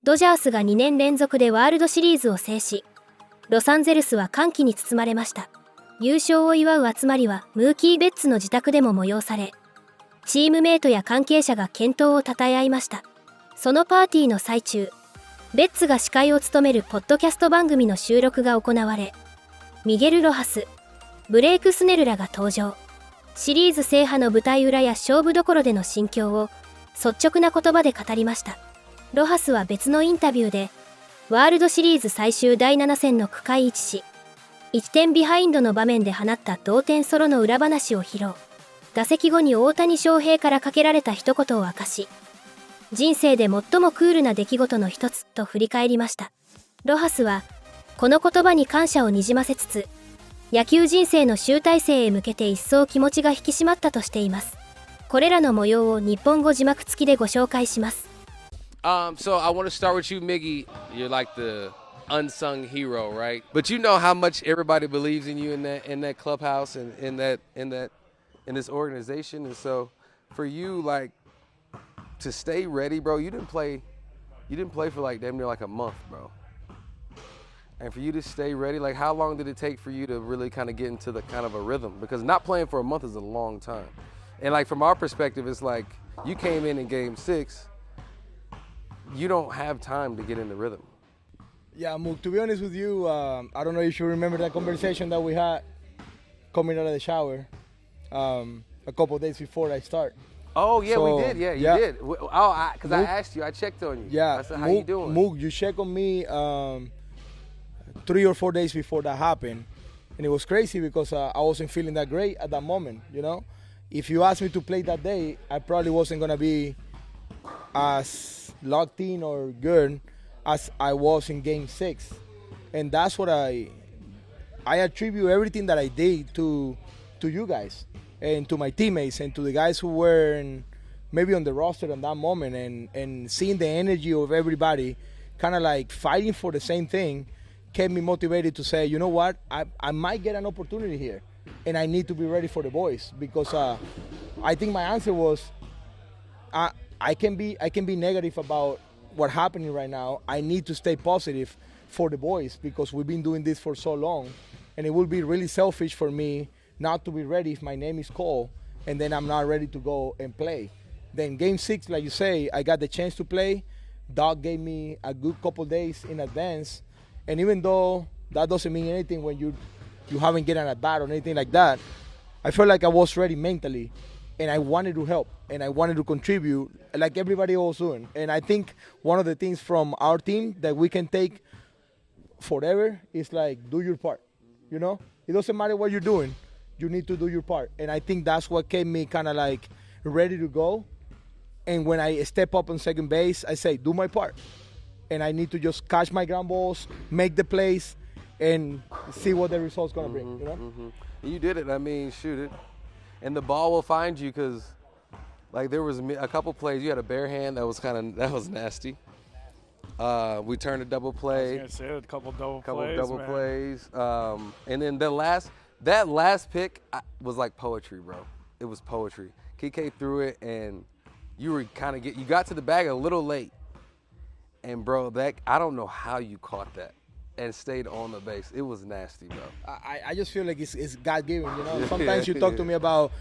ドジャースが2年連続でワールドシリーズを制し、ロサンゼルスは歓喜に包まれました。優勝を祝う集まりはムーキー・ベッツの自宅でも催され、チームメイトや関係者が健闘をたたえ合いました。そのパーティーの最中、ベッツが司会を務めるポッドキャスト番組の収録が行われ、ミゲル・ロハス、ブレイク・スネルらが登場。シリーズ制覇の舞台裏や勝負どころでの心境を率直な言葉で語りました。ロハスは別のインタビューで、ワールドシリーズ最終第7戦の9回1死、1点ビハインドの場面で放った同点ソロの裏話を披露。打席後に大谷翔平からかけられた一言を明かし、人生で最もクールな出来事の一つと振り返りました。ロハスは、この言葉に感謝をにじませつつ、野球人生の集大成へ向けて一層気持ちが引き締まったとしています。これらの模様を日本語字幕付きでご紹介します。So I want to start with you, Miggy. You're like the unsung hero, right? But you know how much everybody believes in you in that clubhouse and in this organization. And so for you, like, to stay ready, bro, you didn't play for like damn near like a month, bro. And for you to stay ready, like how long did it take for you to really kind of get into the kind of a rhythm? Because not playing for a month is a long time. And like from our perspective, it's like you came in game 6, you don't have time to get in the rhythm. Yeah, Mook, to be honest with you, I don't know if you remember that conversation that we had coming out of the shower a couple of days before I start. Oh, yeah, so, we did. Yeah, you did. Oh, because I asked you. I checked on you. Yeah. I said, how you doing? Mook, you checked on me 3 or 4 days before that happened. And it was crazy because I wasn't feeling that great at that moment, you know? If you asked me to play that day, I probably wasn't going to be as locked in or good as I was in game 6. And that's what I attribute everything that I did to you guys and to my teammates and to the guys who were maybe on the roster at that moment, and seeing the energy of everybody kind of like fighting for the same thing kept me motivated to say, you know what, I might get an opportunity here and I need to be ready for the boys, because I think my answer was I can be negative about what's happening right now. I need to stay positive for the boys because we've been doing this for so long, and it will be really selfish for me not to be ready if my name is called and then I'm not ready to go and play. Then game 6, like you say, I got the chance to play. Doc gave me a good couple days in advance, and even though that doesn't mean anything when you haven't get an at-bat or anything like that, I felt like I was ready mentally, and I wanted to help, and I wanted to contribute like everybody else doing. And I think one of the things from our team that we can take forever is like, do your part, you know? It doesn't matter what you're doing, you need to do your part. And I think that's what kept me kind of like ready to go. And when I step up on second base, I say, do my part. And I need to just catch my ground balls, make the plays, and see what the result's going to bring, you know? Mm-hmm. You did it. I mean, shoot it. And the ball will find you, because like there was a couple plays. You had a bare hand that was nasty. We turned a double play. I was gonna say a couple double plays. And then that last pick was like poetry, bro. It was poetry. Kike threw it, and you were you got to the bag a little late. And bro, I don't know how you caught that and stayed on the base. It was nasty, bro. I just feel like it's God-given, you know? Sometimes you talk to me about,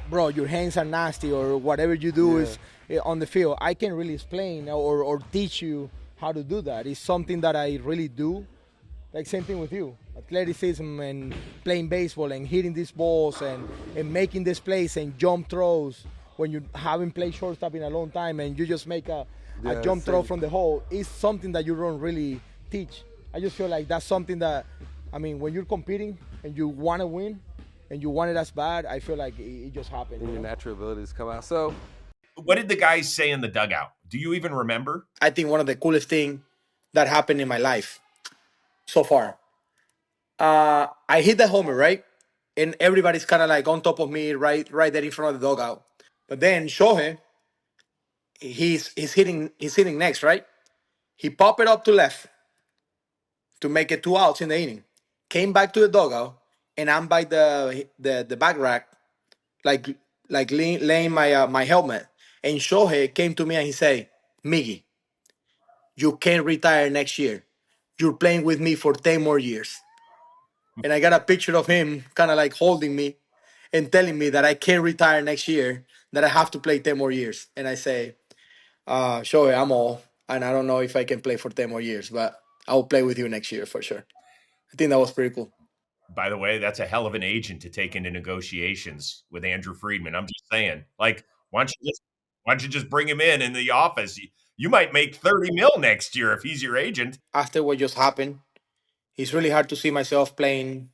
bro, your hands are nasty or whatever you do is on the field. I can't really explain or teach you how to do that. It's something that I really do. Like same thing with you. Athleticism and playing baseball and hitting these balls and making these plays and jump throws when you haven't played shortstop in a long time and you just make a jump throw from the hole. It's something that you don't really teach. I just feel like that's something that, I mean, when you're competing and you want to win and you want it as bad, I feel like it just happens. And your natural abilities come out. So, what did the guys say in the dugout? Do you even remember? I think one of the coolest things that happened in my life so far. I hit the homer, right? And everybody's kind of like on top of me right there in front of the dugout. But then Shohei, he's hitting next, right? He popped it up to left to make it 2 outs in the inning. Came back to the dugout, and I'm by the back rack, like laying my helmet. And Shohei came to me and he said, Miggy, you can't retire next year. You're playing with me for 10 more years. And I got a picture of him kind of like holding me and telling me that I can't retire next year, that I have to play 10 more years. And I say, sure, I'm all. And I don't know if I can play for 10 more years, but I'll play with you next year for sure. I think that was pretty cool. By the way, that's a hell of an agent to take into negotiations with Andrew Friedman. I'm just saying, like, why don't you just bring him in the office? You might make 30 mil next year if he's your agent. After what just happened, it's really hard to see myself playing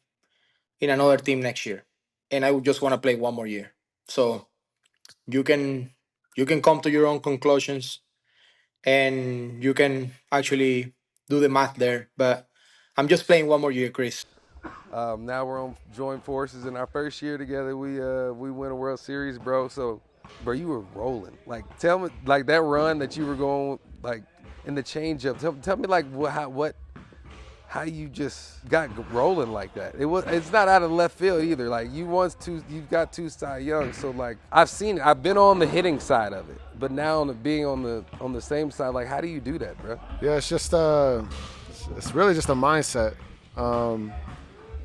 in another team next year. And I would just want to play one more year. So you can come to your own conclusions and you can actually do the math there. But I'm just playing one more year, Chris. Now we're on joint forces. In our first year together, we win a World Series, bro. So, bro, you were rolling. Like, tell me, like that run that you were going, like in the changeup. Tell me, like how you just got rolling like that. It's not out of left field either. Like you got two Cy Young. So like I've seen it. I've been on the hitting side of it, but now being on the same side, like how do you do that, bro? Yeah, it's just it's really just a mindset.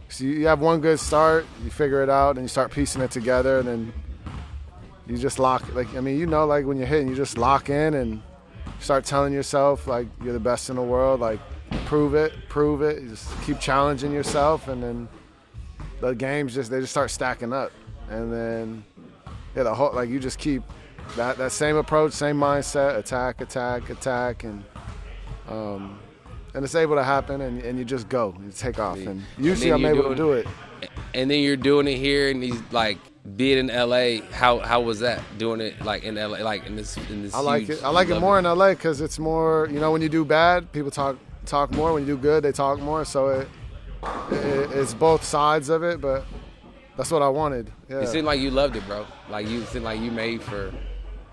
So you have one good start, you figure it out, and you start piecing it together, and then you just lock. Like I mean, like when you're hitting, you just lock in and start telling yourself like you're the best in the world. Like prove it. You just keep challenging yourself, and then the games just start stacking up, and then the whole like you just keep that same approach, same mindset, attack, and it's able to happen, and you just go, you take off, and usually I'm able to do it. And then you're doing it here, and he's like being in LA. How was that doing it like in LA, like in this? I like it. I like it more in LA because it's more. When you do bad, people talk more. When you do good, they talk more. So it's both sides of it, but that's what I wanted. Yeah. It seemed like you loved it, bro. Like you seemed like you made for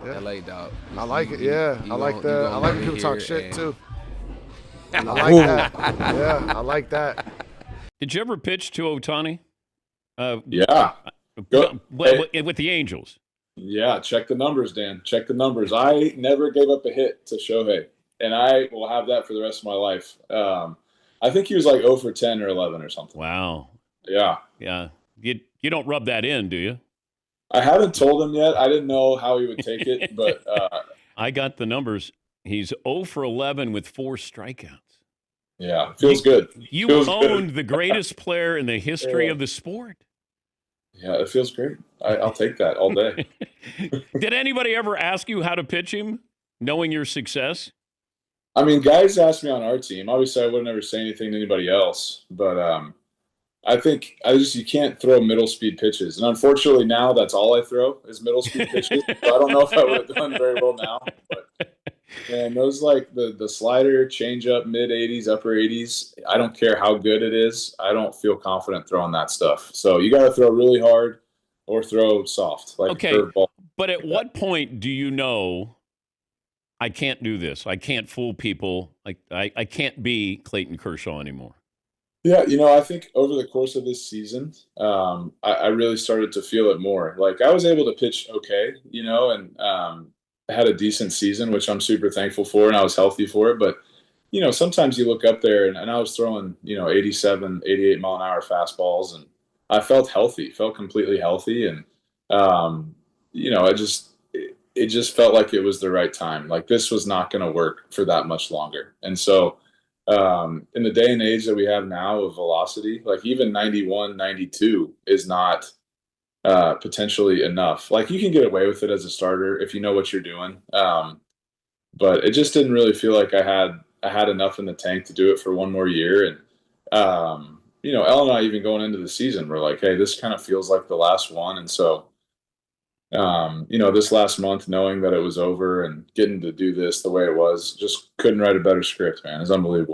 LA, dog. I like it. Yeah, I like when people talk shit too. I like that. Yeah, I like that. Did you ever pitch to Ohtani? Yeah. With the Angels? Yeah, check the numbers, Dan. Check the numbers. I never gave up a hit to Shohei, and I will have that for the rest of my life. I think he was like 0 for 10 or 11 or something. Wow. Yeah. Yeah. You don't rub that in, do you? I haven't told him yet. I didn't know how he would take it, but I got the numbers. He's 0 for 11 with 4 strikeouts. Yeah, feels good. You feels owned good. the greatest player in the history of the sport. Yeah, it feels great. I'll take that all day. Did anybody ever ask you how to pitch him, knowing your success? I mean, guys asked me on our team. Obviously, I would never say anything to anybody else, but I think you can't throw middle speed pitches, and unfortunately now that's all I throw is middle speed pitches. So I don't know if I would have done very well now, but. And those like the slider, changeup, mid 80s, upper 80s. I don't care how good it is. I don't feel confident throwing that stuff. So you got to throw really hard or throw soft, like okay. curveball. But at what point do you know I can't do this? I can't fool people. Like I can't be Clayton Kershaw anymore. Yeah, I think over the course of this season, I really started to feel it more. Like I was able to pitch okay, and had a decent season, which I'm super thankful for, and I was healthy for it. But, sometimes you look up there and I was throwing, 87, 88 mile an hour fastballs, and I felt healthy, felt completely healthy. And, it just felt like it was the right time. Like this was not going to work for that much longer. And so in the day and age that we have now of velocity, like even 91, 92 is not potentially enough. Like you can get away with it as a starter if you know what you're doing. But it just didn't really feel like I had enough in the tank to do it for one more year. And, Elle and I even going into the season, we're like, hey, this kind of feels like the last one. And so, this last month, knowing that it was over and getting to do this the way it was, just couldn't write a better script, man. It's unbelievable.